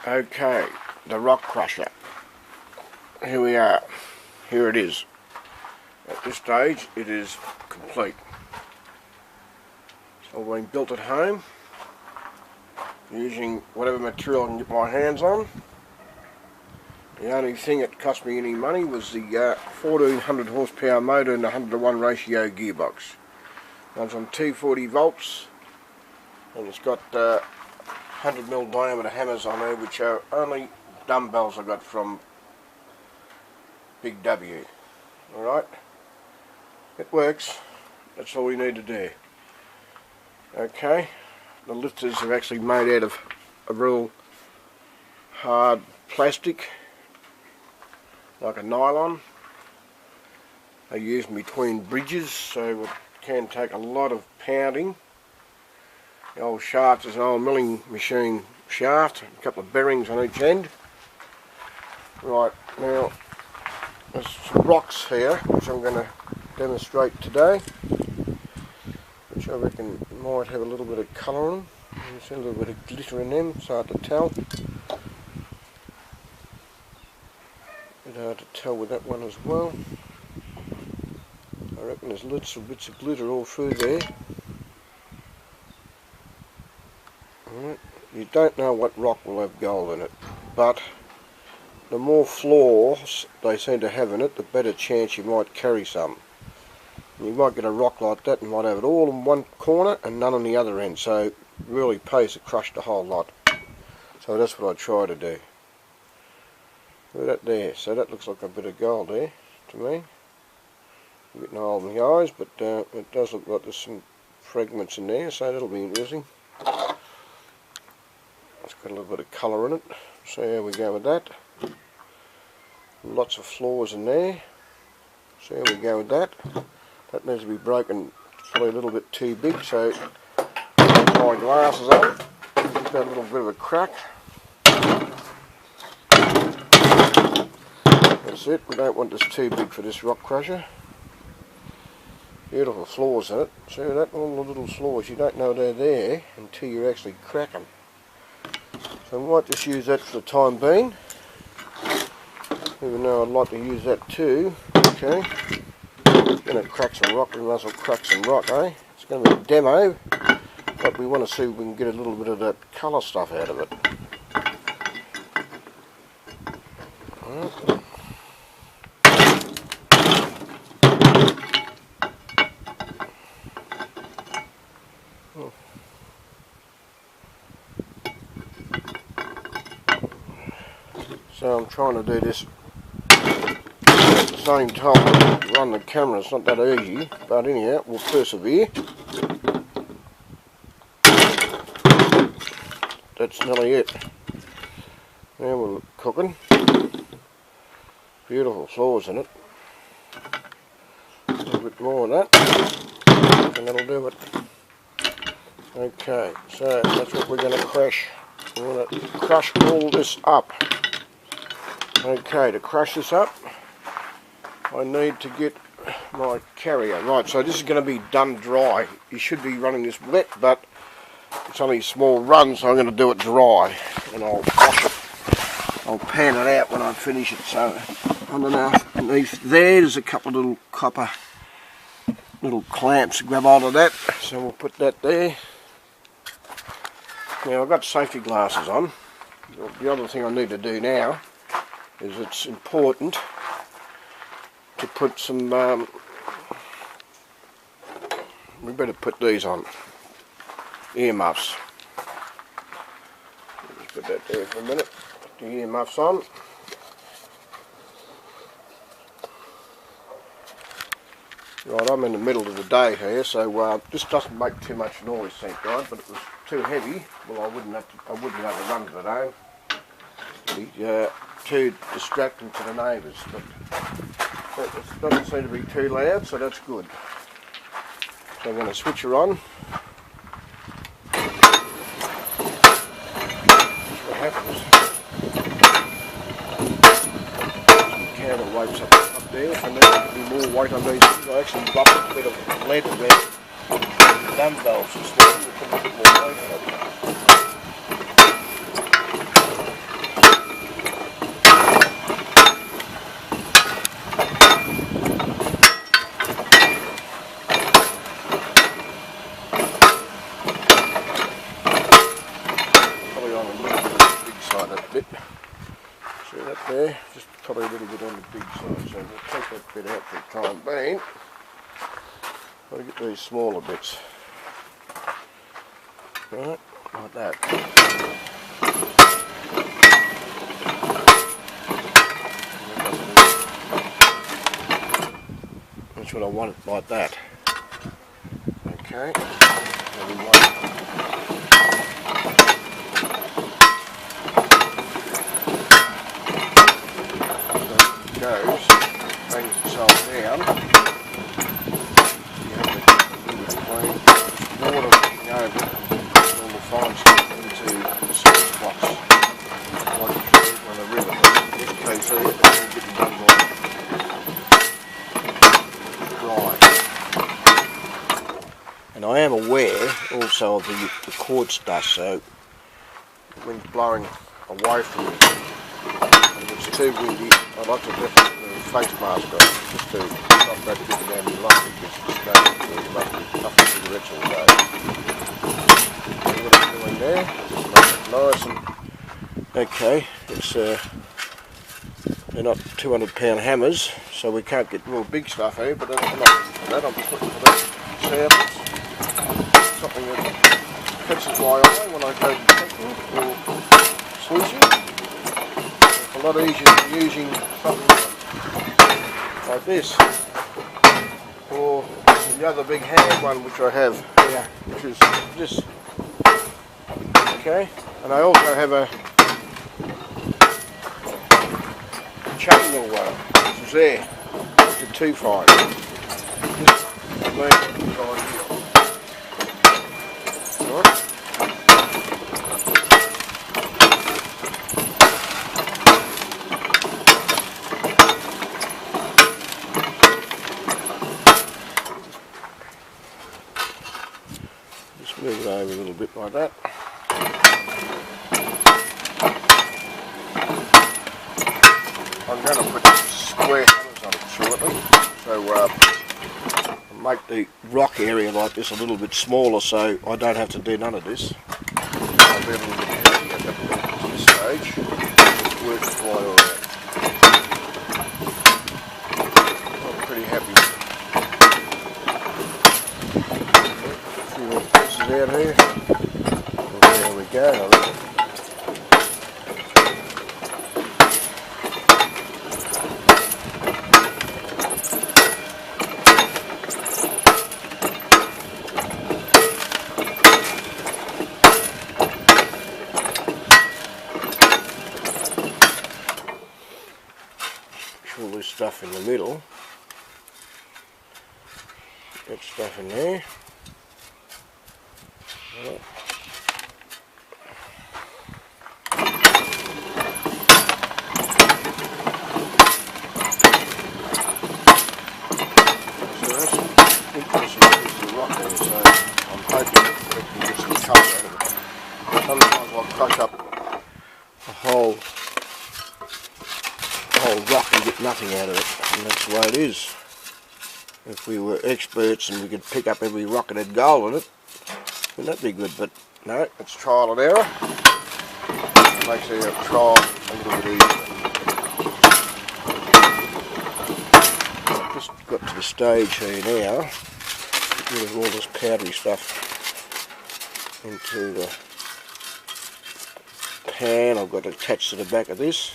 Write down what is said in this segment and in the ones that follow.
Okay, the rock crusher. Here we are. Here it is. At this stage, it is complete. It's all been built at home using whatever material I can get my hands on. The only thing that cost me any money was the 1400 horsepower motor and the 100:1 ratio gearbox. Runs on 240 volts, and it's got 100mm diameter hammers on there, which are only dumbbells I got from Big W. Alright, it works. That's all we need to do. Okay, the lifters are actually made out of a real hard plastic, like a nylon. They use them between bridges, so it can take a lot of pounding. The old shaft is an old milling machine shaft, a couple of bearings on each end. Right, now there's some rocks here which I'm going to demonstrate today, which I reckon might have a little bit of colour on them. You see a little bit of glitter in them, it's hard to tell. A bit hard to tell with that one as well. I reckon there's little bits of glitter all through there. Right. You don't know what rock will have gold in it, but the more flaws they seem to have in it, the better chance you might carry some. You might get a rock like that and might have it all in one corner and none on the other end, so it really pays to crush the whole lot. So that's what I try to do. Look at that there, so that looks like a bit of gold there to me. I'm getting a hole in my eyes, but it does look like there's some fragments in there, so that'll be interesting. It's got a little bit of colour in it, so how we go with that. Lots of flaws in there, so how we go with that. That needs to be broken, it's probably a little bit too big, so put my glasses on. Got a little bit of a crack. That's it, we don't want this too big for this rock crusher. Beautiful flaws in it. See that? All the little flaws, you don't know they're there until you actually crack them. So I might just use that for the time being, even though I'd like to use that too. Okay, going to crack some rock, we might as well crack some rock, eh? It's going to be a demo, but we want to see if we can get a little bit of that colour stuff out of it. Right. So I'm trying to do this at the same time to run the camera. It's not that easy, but anyhow, we'll persevere. That's nearly it. Now we're cooking. Beautiful flaws in it. A little bit more of that, and that'll do it. Okay, so that's what we're going to crush. We're going to crush all this up. Okay, to crush this up, I need to get my carrier. Right, so this is going to be done dry. You should be running this wet, but it's only a small run, so I'm going to do it dry. And I'll wash it. I'll pan it out when I finish it. So underneath there's a couple of little copper little clamps to grab hold of that. So we'll put that there. Now I've got safety glasses on. The other thing I need to do now is it's important to put some, we better put these on, earmuffs. Just put that there for a minute, put the earmuffs on. Right, I'm in the middle of the day here, so this doesn't make too much noise, thank God, but it was too heavy. Well, I wouldn't have to run to the home. Too distracting to the neighbours, but it doesn't seem to be too loud, so that's good. So I'm going to switch her on. What happens? Some counterweights up there. If I need to be more weight on these things, I actually drop a bit of lead there. Dumbbells instead, to put a bit more weight on it. a little bit on the big side that bit. See that there? Just probably a little bit on the big side, so we'll take that bit out for the time being. Got to get these smaller bits. Right, like that. That's what I want it, like that. Okay. And we want goes, brings itself down. You have to leave it clean. Water running over all the fine stuff into the surface blocks. Like you can on the river, but this case here, it's all getting done by dry. And I am aware also of the quartz dust, so the wind's blowing away from it. If it's too windy, I'd like to put the face mask on just to stop that dripping down my lung, because it's going to roughly couple of cigarettes all day. See what I'm doing there? Just make it nice and okay. It's they're not 200-pound hammers, so we can't get real big stuff here. But I'm not that. I'm just looking for that samples, something that catches my eye when I go picking or sluicing. A lot easier than using something like this, or the other big hand one which I have here, which is this. Okay, and I also have a chainsaw one, which is there, which is too fine. Right. Move it over a little bit like that. I'm going to put square colours on it shortly, so make the rock area like this a little bit smaller, so I don't have to do none of this. I'll be a little bit heavy at this stage. Just work its way around. I'm pretty happy with it. Out here. Well, there we go, I reckon. All this stuff in the middle. That stuff in there. Right. So that's an interesting piece of rock there, so I'm hoping we can get some colour out of it. Sometimes I'll crush up a whole rock and get nothing out of it, and that's the way it is. If we were experts and we could pick up every rock that had gold in it, wouldn't that be good? But no, it's trial and error. It makes our trial a little bit easier. I've just got to the stage here now, get rid of all this powdery stuff into the pan I've got attached to the back of this.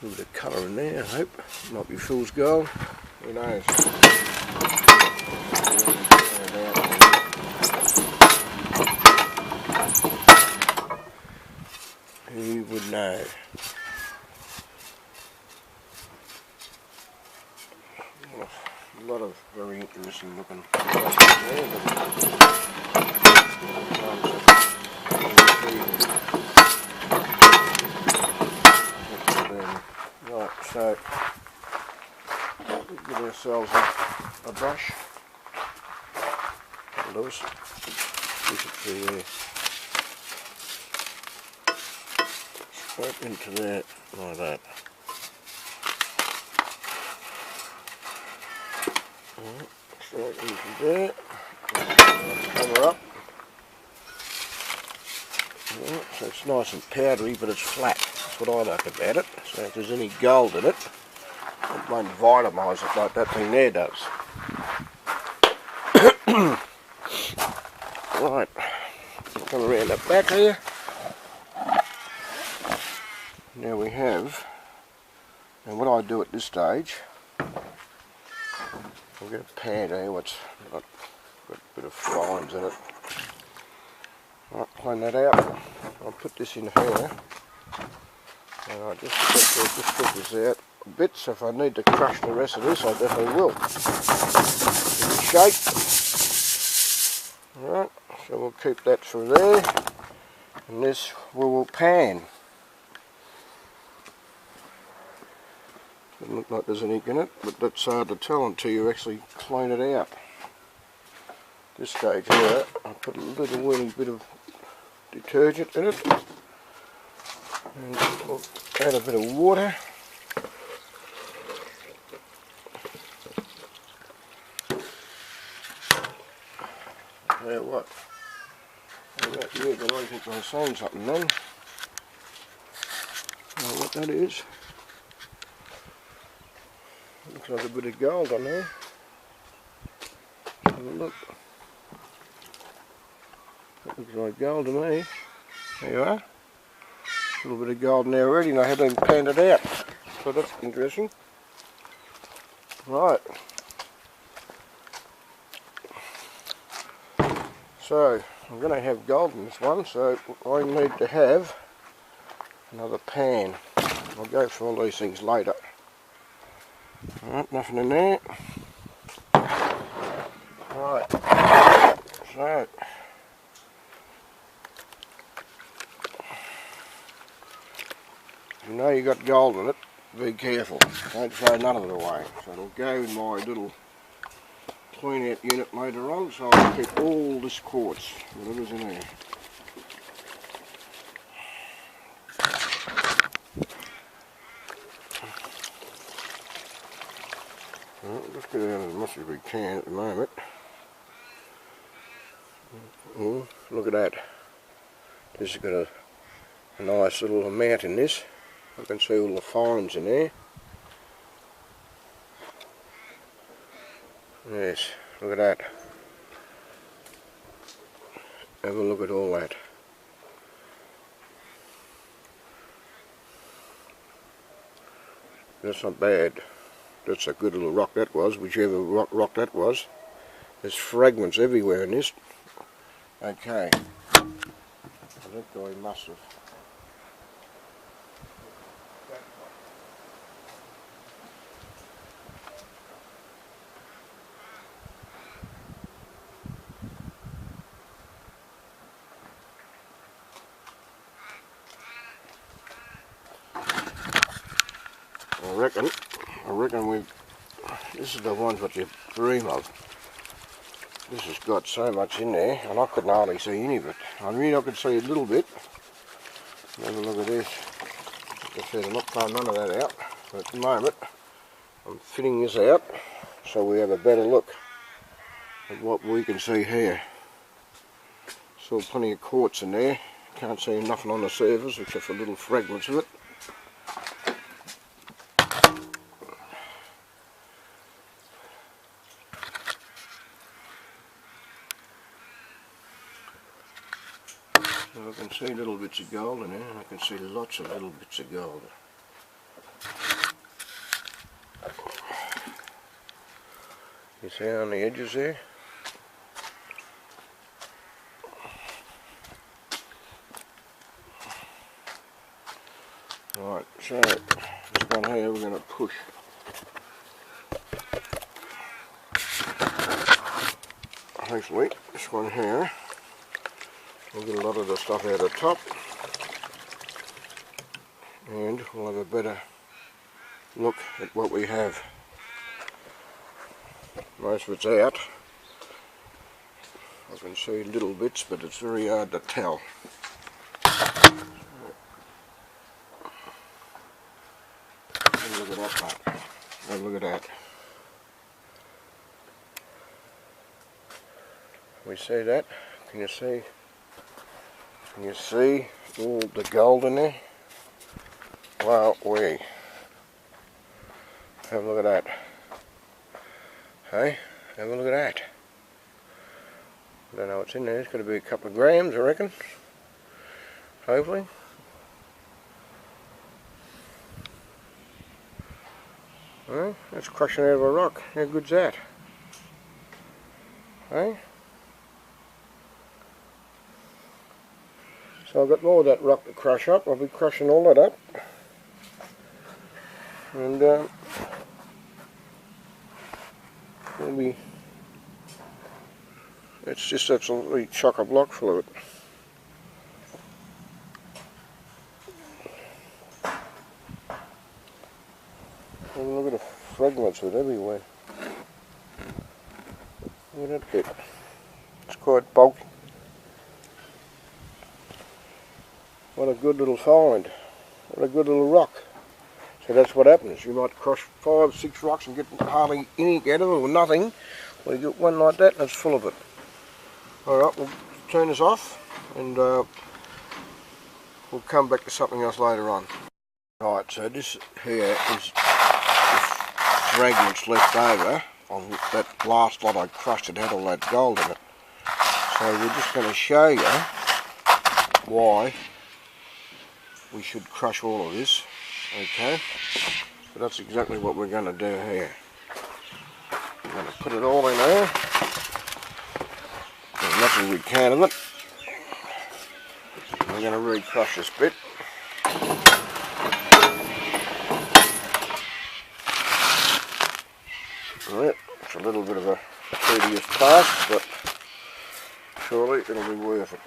A little bit of colour in there, I hope. Might be fool's gold. Who knows? Who would know? A lot of very interesting looking stuff there. Right, so we'll give ourselves a brush. That'll do us. push it through there. Straight into that, like that. Straight into there. Cover up. So it's nice and powdery, but it's flat. That's what I like about it. So if there's any gold in it, it won't vitamise it like that thing there does. Right, come around the back here. Now we have, and what I do at this stage, I'll get a pan here, what's got a bit of fines in it. Right, clean that out. I'll put this in here. And I just put this out a bit, so if I need to crush the rest of this, I definitely will. Give it a shake. Alright, so we'll keep that through there. And this we will pan. Doesn't look like there's any ink in it, but that's hard to tell until you actually clean it out. This stage here, I put a little weeny bit of detergent in it, and we'll add a bit of water. Now what? About there, but I think I've seen something then. Now what that is? Looks like a bit of gold on there. Have a look. That looks like gold to me. There you are. A little bit of gold in there already, and I haven't even panned it out. So that's interesting. Right. So I'm going to have gold in this one, so I need to have another pan. I'll go for all these things later. Alright, nothing in there. Right, so you know you got gold in it, be careful. Don't throw none of it away. So it'll go in my little clean out unit later on, so I'll keep all this quartz, whatever's in there. Let's get out as much as we can at the moment. Oh, look at that. This has got a nice little amount in this. I can see all the fines in there. Yes, look at that. Have a look at all that. That's not bad. That's a good little rock that was, whichever rock that was. There's fragments everywhere in this. Okay. That guy must have. I reckon this is the ones that you dream of. This has got so much in there, and I couldn't hardly see any of it. I mean, I could see a little bit. Have a look at this. Like I said, I'm not throwing none of that out, but at the moment I'm fitting this out so we have a better look at what we can see here. Still plenty of quartz in there. Can't see nothing on the surface except for little fragments of it. So I can see little bits of gold in there, and I can see lots of little bits of gold. You see on the edges there? Right, so this one here we're going to push. Hopefully this one here we'll get a lot of the stuff out of the top, and we'll have a better look at what we have. Most of it's out. I can see little bits, but it's very hard to tell. Look at that, mate. Have a look at that. We see that? Can you see? Can you see all the gold in there? Wow, we have a look at that. Hey, have a look at that. I don't know what's in there. It's got to be a couple of grams, I reckon. Hopefully. Well, that's crushing out of a rock. How good's that? Hey? So I've got more of that rock to crush up. I'll be crushing all that up. And it'll be, it's just absolutely chock-a-block full of it. And look at the fragments of it everywhere. Look at that bit. It's quite bulky. What a good little find. What a good little rock. So that's what happens. You might crush 5, 6 rocks and get hardly any out of it or nothing. Well, you get one like that and it's full of it. Alright, we'll turn this off and we'll come back to something else later on. Right, so this here is fragments left over on that last lot I crushed. It had all that gold in it. So we're just going to show you why we should crush all of this. Okay, so that's exactly what we're going to do here. We're going to put it all in there, as much as we can of it. We're going to re-crush this bit. Right, it's a little bit of a tedious task, but surely it'll be worth it.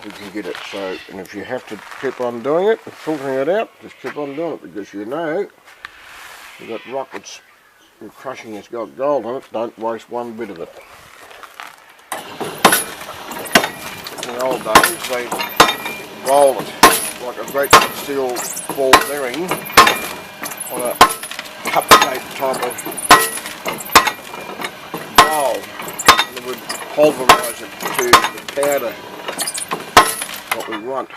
We can get it. So, and if you have to keep on doing it and filtering it out, just keep on doing it, because you know you've got rock that's crushing, it's got gold on it. Don't waste one bit of it. In the old days they roll it like a great steel ball bearing on a cupcake type of bowl, and it would pulverise it to the powder what we want.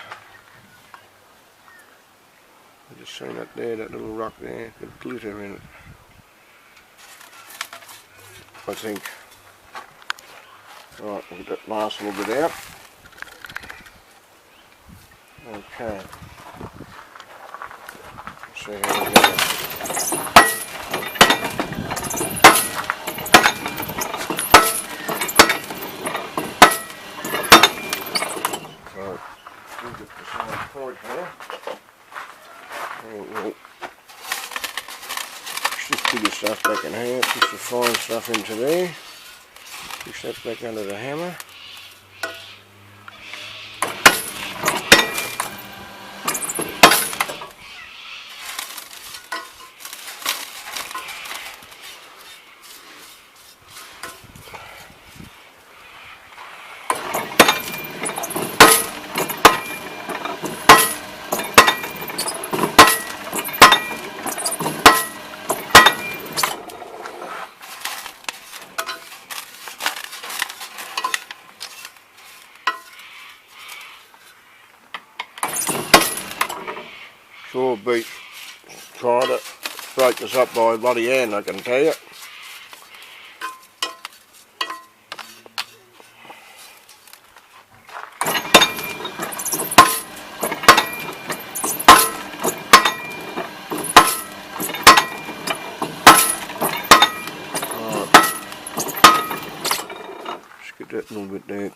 I just seen that there, that little rock there, got glitter in it. I think. Right, we'll get that last little bit out. Okay. Let's see how we go. Just put your stuff back in here, put the fine stuff into there, push that back under the hammer. Sure beat trying to break this up by a bloody hand, I can tell you. Just get that little bit there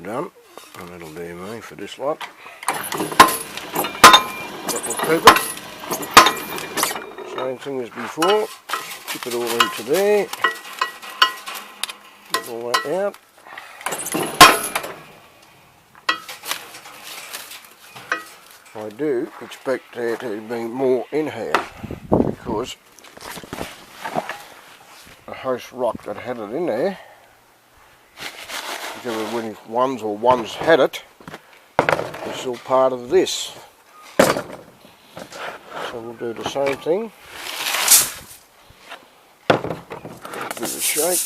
done, and that'll do me for this lot. We'll keep it. Same thing as before. Tip it all into there. Get all that out. I do expect there to be more in here because the host rock that had it in there, whichever ones had it, is still part of this. So we'll do the same thing. Give it a shake.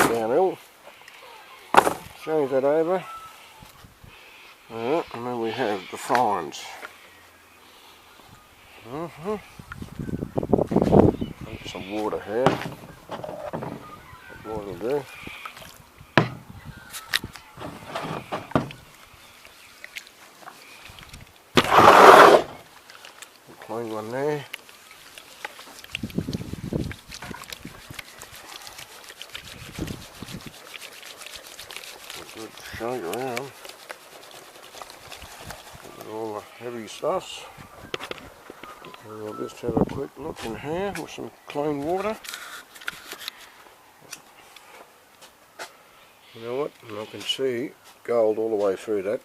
Downhill. Change that over. And then we have the fines. Put some water here. That water will do. Clean one there. Good shake around. All the heavy stuffs. And we'll just have a quick look in here with some clean water. You know what? And I can see gold all the way through that.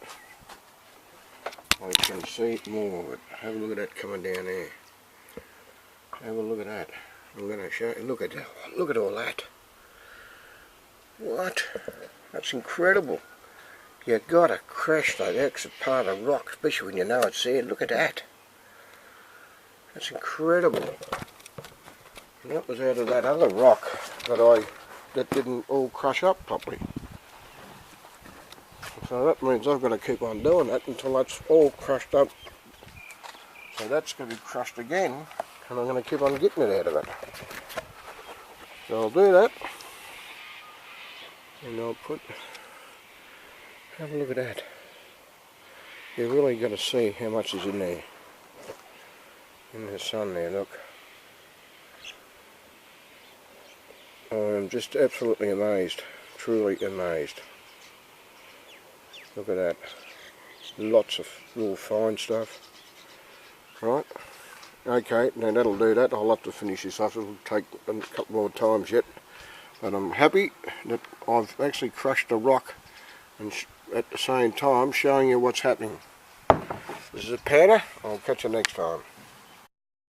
I can see more of it. Have a look at that coming down there. Have a look at that. I'm going to show you. Look at that. Look at all that. What? That's incredible. You've got to crash that extra part of rock, especially when you know it's there. Look at that. That's incredible. And that was out of that other rock that didn't all crush up properly. So that means I've got to keep on doing that until that's all crushed up. So that's going to be crushed again, and I'm going to keep on getting it out of it. So I'll do that, and I'll have a look at that. You've really got to see how much is in there. In the sun there, look. I'm just absolutely amazed. Truly amazed. Look at that. Lots of real fine stuff. Right. Okay, now that'll do that. I'll have to finish this off. It'll take a couple more times yet. But I'm happy that I've actually crushed the rock and at the same time showing you what's happening. This is a powder. I'll catch you next time.